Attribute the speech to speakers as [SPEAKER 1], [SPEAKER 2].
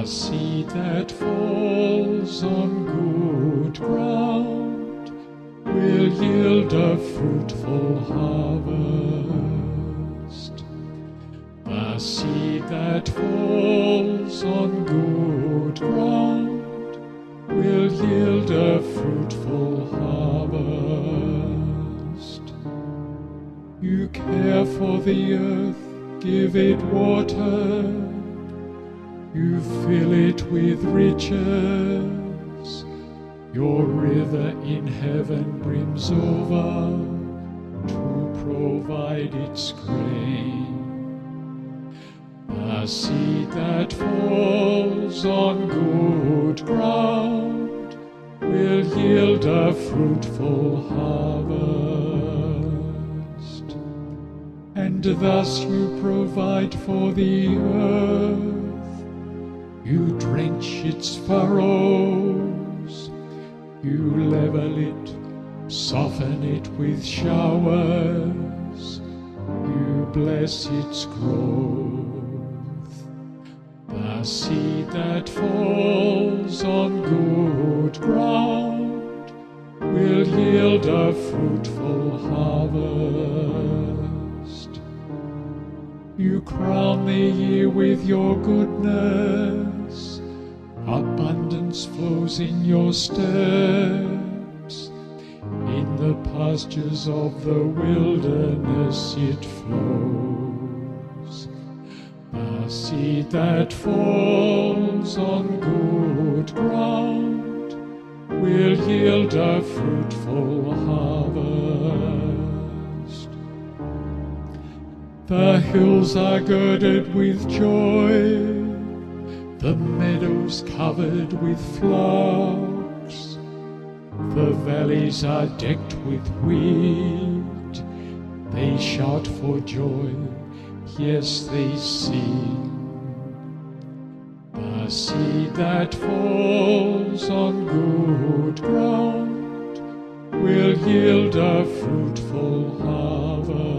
[SPEAKER 1] seed that falls on good ground will yield a fruitful harvest. The seed that falls on good ground will yield a fruitful harvest. You care for the earth, give it water, you fill it with riches. Your river in heaven brims over to provide its grain. The seed that falls on good ground will yield a fruitful harvest. And thus you provide for the earth. You drench its furrows, you level it, soften it with showers, you bless its growth. The seed that falls on good ground will yield a fruitful harvest. You crown the year with your goodness, abundance flows in your steps. In the pastures of the wilderness it flows. The seed that falls on good ground will yield a fruitful harvest. The hills are girded with joy, the meadows covered with flocks, the valleys are decked with wheat. They shout for joy, yes, they sing. The seed that falls on good ground will yield a fruitful harvest.